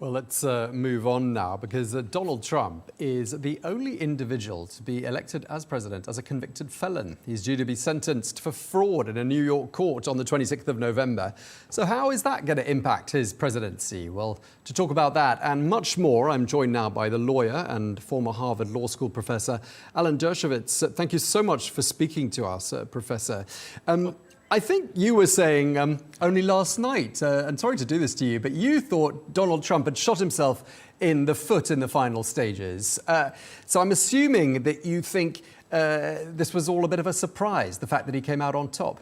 Well, let's move on now because Donald Trump is the only individual to be elected as president as a convicted felon. He's due to be sentenced for fraud in a New York court on the 26th of November. So how is that going to impact his presidency? Well, to talk about that and much more, I'm joined now by the lawyer and former Harvard Law School professor, Alan Dershowitz. Thank you so much for speaking to us, Professor. I think you were saying only last night, and sorry to do this to you, but you thought Donald Trump had shot himself in the foot in the final stages. So I'm assuming that you think this was all a bit of a surprise, the fact that he came out on top.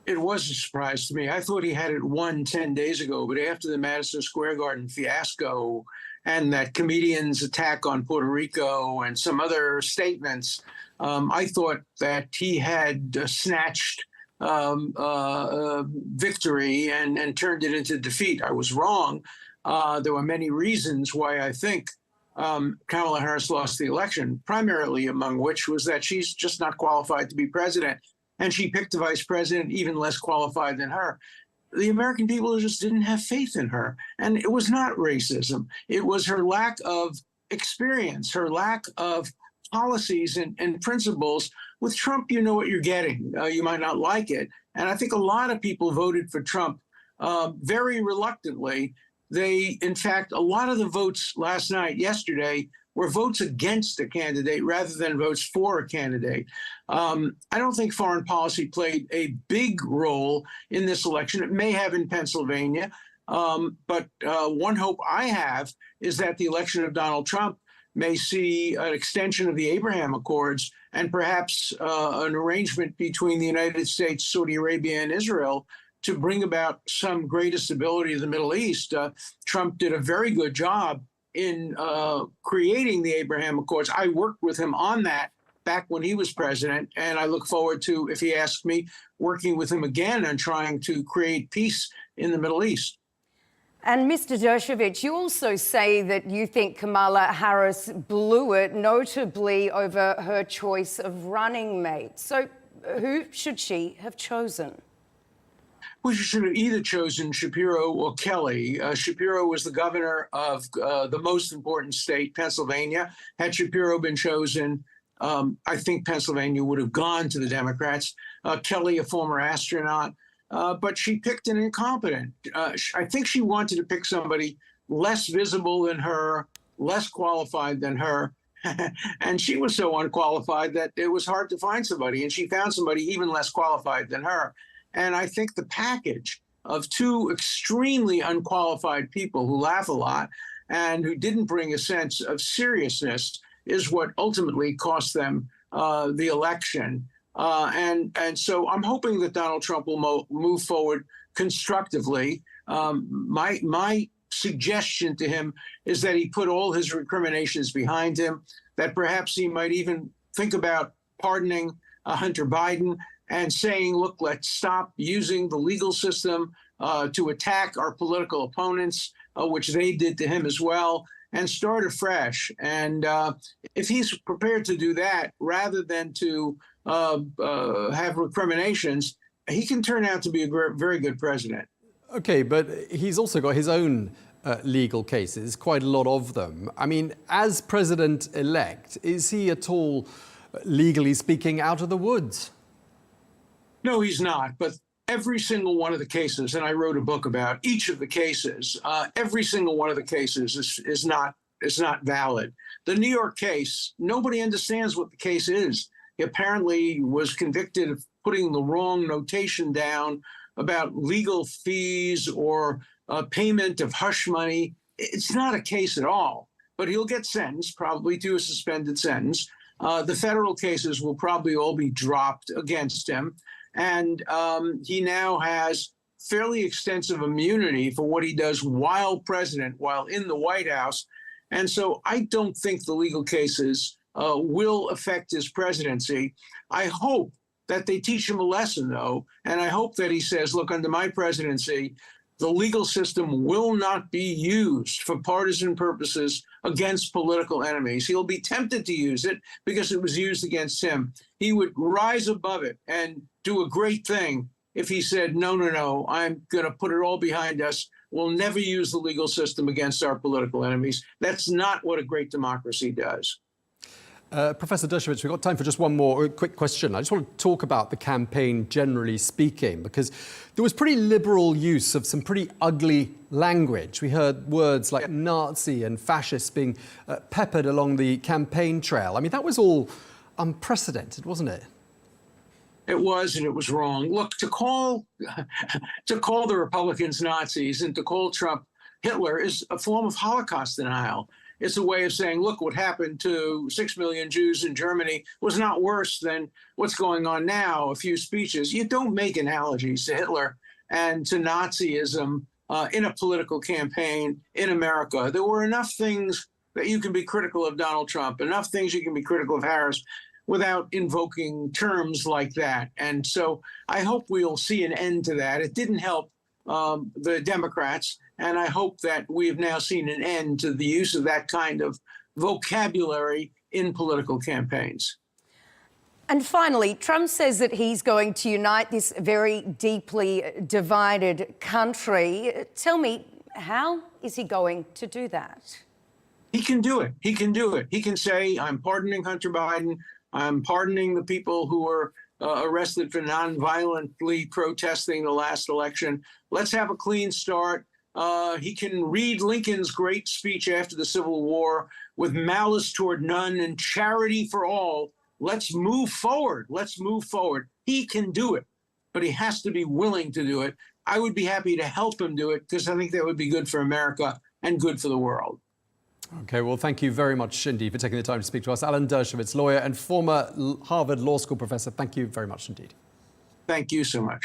It was a surprise to me. I thought he had it won 10 days ago, but after the Madison Square Garden fiasco and that comedian's attack on Puerto Rico and some other statements, I thought that he had snatched victory and turned it into defeat. I was wrong. There were many reasons why I think Kamala Harris lost the election, primarily among which was that she's just not qualified to be president. And she picked a vice president even less qualified than her. The American people just didn't have faith in her. And it was not racism. It was her lack of experience, her lack of policies and principles. With Trump, you know what you're getting. You might not like it. And I think a lot of people voted for Trump very reluctantly. In fact, a lot of the votes yesterday, were votes against a candidate rather than votes for a candidate. I don't think foreign policy played a big role in this election. It may have in Pennsylvania, but one hope I have is that the election of Donald Trump may see an extension of the Abraham Accords and perhaps an arrangement between the United States, Saudi Arabia, and Israel to bring about some greater stability in the Middle East. Trump did a very good job in creating the Abraham Accords. I worked with him on that back when he was president, and I look forward to, if he asks me, working with him again on trying to create peace in the Middle East. And Mr. Dershowitz, you also say that you think Kamala Harris blew it, notably over her choice of running mate. So who should she have chosen? Well, she should have either chosen Shapiro or Kelly. Shapiro was the governor of the most important state, Pennsylvania. Had Shapiro been chosen, I think Pennsylvania would have gone to the Democrats. Kelly, a former astronaut. But she picked an incompetent. I think she wanted to pick somebody less visible than her, less qualified than her. And she was so unqualified that it was hard to find somebody. And she found somebody even less qualified than her. And I think the package of two extremely unqualified people who laugh a lot and who didn't bring a sense of seriousness is what ultimately cost them the election. And so I'm hoping that Donald Trump will move forward constructively. My suggestion to him is that he put all his recriminations behind him, that perhaps he might even think about pardoning Hunter Biden and saying, look, let's stop using the legal system to attack our political opponents, which they did to him as well, and start afresh. And if he's prepared to do that, rather than to have recriminations, he can turn out to be a very good president. Okay, but he's also got his own legal cases, quite a lot of them. I mean, as president-elect, is he at all, legally speaking, out of the woods? No, he's not. But every single one of the cases, and I wrote a book about each of the cases, every single one of the cases is not valid. The New York case, nobody understands what the case is. He apparently was convicted of putting the wrong notation down about legal fees or payment of hush money. It's not a case at all, but he'll get sentenced, probably to a suspended sentence. The federal cases will probably all be dropped against him. And he now has fairly extensive immunity for what he does while president, while in the White House. And so I don't think the legal cases will affect his presidency. I hope that they teach him a lesson, though, and I hope that he says, look, under my presidency, the legal system will not be used for partisan purposes against political enemies. He'll be tempted to use it because it was used against him. He would rise above it and do a great thing if he said, no, no, no, I'm going to put it all behind us. We'll never use the legal system against our political enemies. That's not what a great democracy does. Professor Dershowitz, we've got time for just one more quick question. I just want to talk about the campaign generally speaking, because there was pretty liberal use of some pretty ugly language. We heard words like Nazi and fascist being peppered along the campaign trail. I mean, that was all unprecedented, wasn't it? It was, and it was wrong. Look, to call the Republicans Nazis and to call Trump Hitler is a form of Holocaust denial. It's a way of saying, look, what happened to 6 million Jews in Germany was not worse than what's going on now, a few speeches. You don't make analogies to Hitler and to Nazism in a political campaign in America. There were enough things that you can be critical of Donald Trump, enough things you can be critical of Harris without invoking terms like that. And so I hope we'll see an end to that. It didn't help the Democrats, and I hope that we have now seen an end to the use of that kind of vocabulary in political campaigns. And finally, Trump says that he's going to unite this very deeply divided country. Tell me, how is he going to do that? He can do it. He can do it. He can say, I'm pardoning Hunter Biden. I'm pardoning the people who were arrested for nonviolently protesting the last election. Let's have a clean start. He can read Lincoln's great speech after the Civil War with malice toward none and charity for all. Let's move forward. Let's move forward. He can do it, but he has to be willing to do it. I would be happy to help him do it because I think that would be good for America and good for the world. OK, well, thank you very much indeed for taking the time to speak to us. Alan Dershowitz, lawyer and former Harvard Law School professor, thank you very much indeed. Thank you so much.